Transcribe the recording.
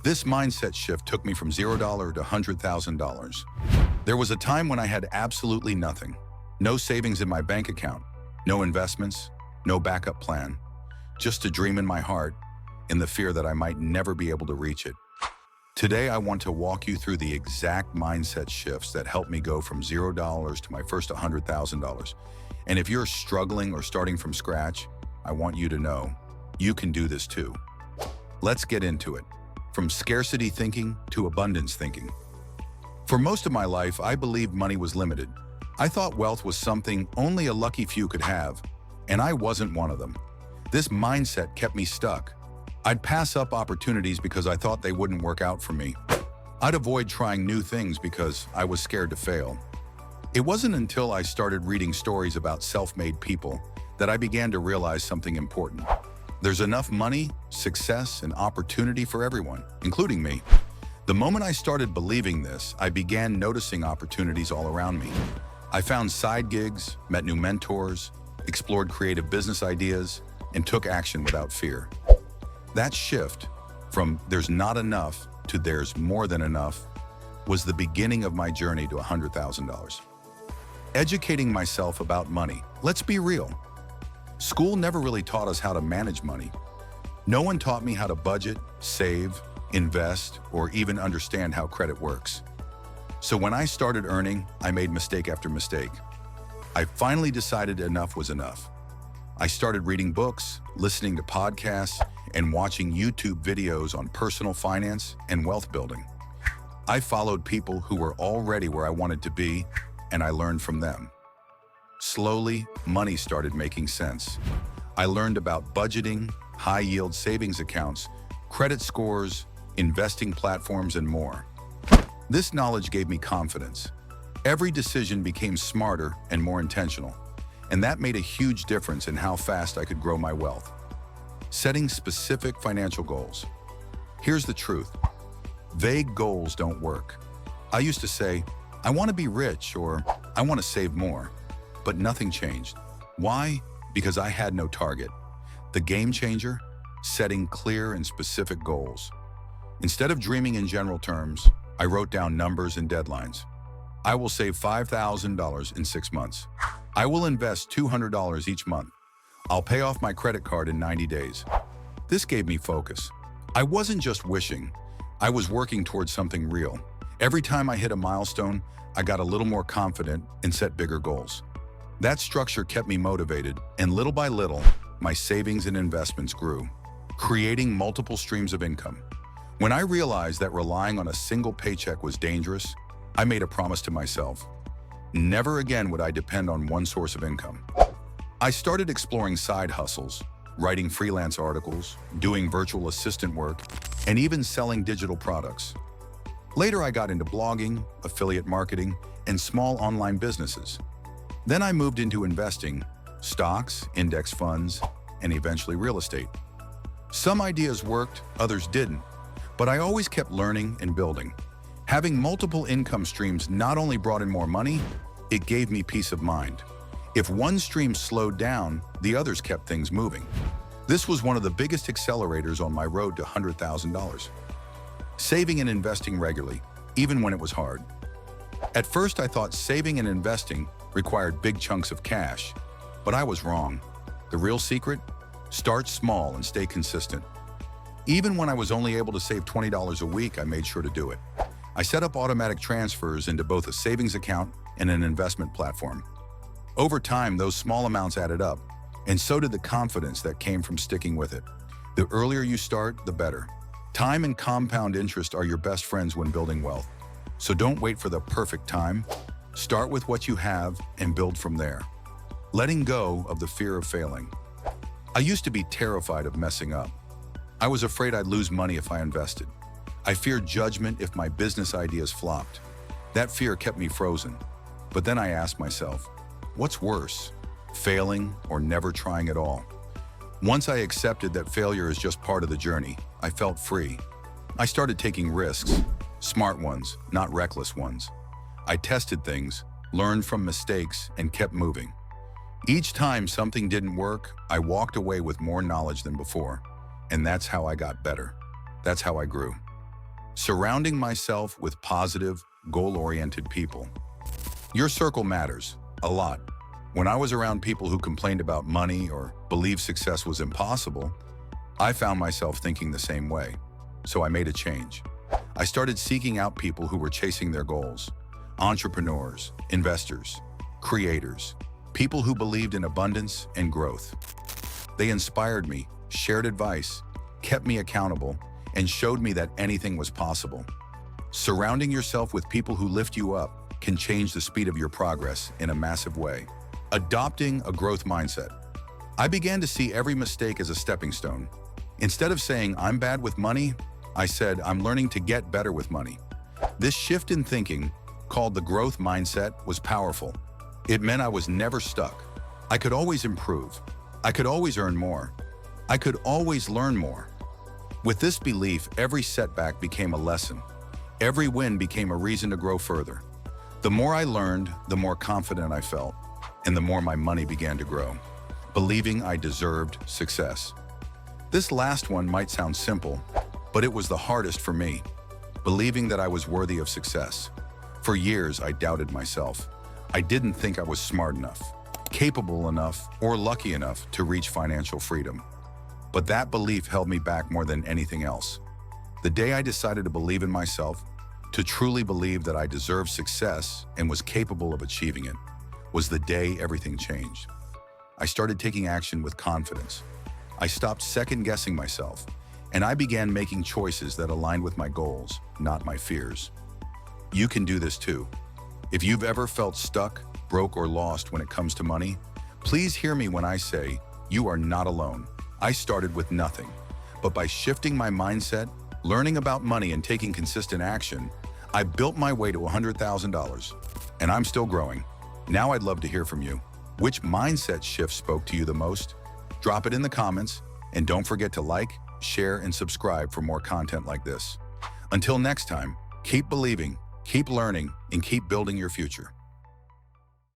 This mindset shift took me from $0 to $100,000. There was a time when I had absolutely nothing. No savings in my bank account, no investments, no backup plan. Just a dream in my heart and the fear that I might never be able to reach it. Today, I want to walk you through the exact mindset shifts that helped me go from $0 to my first $100,000. And if you're struggling or starting from scratch, I want you to know you can do this too. Let's get into it. From scarcity thinking to abundance thinking. For most of my life, I believed money was limited. I thought wealth was something only a lucky few could have, and I wasn't one of them. This mindset kept me stuck. I'd pass up opportunities because I thought they wouldn't work out for me. I'd avoid trying new things because I was scared to fail. It wasn't until I started reading stories about self-made people that I began to realize something important. There's enough money, success, and opportunity for everyone, including me. The moment I started believing this, I began noticing opportunities all around me. I found side gigs, met new mentors, explored creative business ideas, and took action without fear. That shift from there's not enough to there's more than enough was the beginning of my journey to $100,000. Educating myself about money. Let's be real. School never really taught us how to manage money. No one taught me how to budget, save, invest, or even understand how credit works. So when I started earning, I made mistake after mistake. I finally decided enough was enough. I started reading books, listening to podcasts, and watching YouTube videos on personal finance and wealth building. I followed people who were already where I wanted to be, and I learned from them. Slowly, money started making sense. I learned about budgeting, high-yield savings accounts, credit scores, investing platforms, and more. This knowledge gave me confidence. Every decision became smarter and more intentional, and that made a huge difference in how fast I could grow my wealth. Setting specific financial goals. Here's the truth. Vague goals don't work. I used to say, I want to be rich or I want to save more, but nothing changed. Why? Because I had no target. The game changer? Setting clear and specific goals. Instead of dreaming in general terms, I wrote down numbers and deadlines. I will save $5,000 in 6 months. I will invest $200 each month. I'll pay off my credit card in 90 days. This gave me focus. I wasn't just wishing, I was working towards something real. Every time I hit a milestone, I got a little more confident and set bigger goals. That structure kept me motivated, and little by little, my savings and investments grew, creating multiple streams of income. When I realized that relying on a single paycheck was dangerous, I made a promise to myself. Never again would I depend on one source of income. I started exploring side hustles, writing freelance articles, doing virtual assistant work, and even selling digital products. Later, I got into blogging, affiliate marketing, and small online businesses. Then I moved into investing, stocks, index funds, and eventually real estate. Some ideas worked, others didn't, but I always kept learning and building. Having multiple income streams not only brought in more money, it gave me peace of mind. If one stream slowed down, the others kept things moving. This was one of the biggest accelerators on my road to $100,000. Saving and investing regularly, even when it was hard. At first, I thought saving and investing required big chunks of cash, but I was wrong. The real secret? Start small and stay consistent. Even when I was only able to save $20 a week, I made sure to do it. I set up automatic transfers into both a savings account and an investment platform. Over time, those small amounts added up, and so did the confidence that came from sticking with it. The earlier you start, the better. Time and compound interest are your best friends when building wealth. So don't wait for the perfect time. Start with what you have and build from there. Letting go of the fear of failing. I used to be terrified of messing up. I was afraid I'd lose money if I invested. I feared judgment if my business ideas flopped. That fear kept me frozen. But then I asked myself, what's worse, failing or never trying at all? Once I accepted that failure is just part of the journey, I felt free. I started taking risks, smart ones, not reckless ones. I tested things, learned from mistakes, and kept moving. Each time something didn't work, I walked away with more knowledge than before. And that's how I got better. That's how I grew. Surrounding myself with positive, goal-oriented people. Your circle matters a lot. When I was around people who complained about money or believed success was impossible, I found myself thinking the same way. So I made a change. I started seeking out people who were chasing their goals. Entrepreneurs, investors, creators, people who believed in abundance and growth. They inspired me, shared advice, kept me accountable, and showed me that anything was possible. Surrounding yourself with people who lift you up can change the speed of your progress in a massive way. Adopting a growth mindset. I began to see every mistake as a stepping stone. Instead of saying, "I'm bad with money," I said, "I'm learning to get better with money." This shift in thinking, called the growth mindset, was powerful. It meant I was never stuck. I could always improve. I could always earn more. I could always learn more. With this belief, every setback became a lesson. Every win became a reason to grow further. The more I learned, the more confident I felt, and the more my money began to grow, believing I deserved success. This last one might sound simple, but it was the hardest for me, believing that I was worthy of success. For years, I doubted myself. I didn't think I was smart enough, capable enough, or lucky enough to reach financial freedom. But that belief held me back more than anything else. The day I decided to believe in myself, to truly believe that I deserved success and was capable of achieving it, was the day everything changed. I started taking action with confidence. I stopped second-guessing myself, and I began making choices that aligned with my goals, not my fears. You can do this too. If you've ever felt stuck, broke, or lost when it comes to money, please hear me when I say, you are not alone. I started with nothing, but by shifting my mindset, learning about money, and taking consistent action, I built my way to $100,000, and I'm still growing. Now I'd love to hear from you. Which mindset shift spoke to you the most? Drop it in the comments, and don't forget to like, share, and subscribe for more content like this. Until next time, keep believing, keep learning, and keep building your future.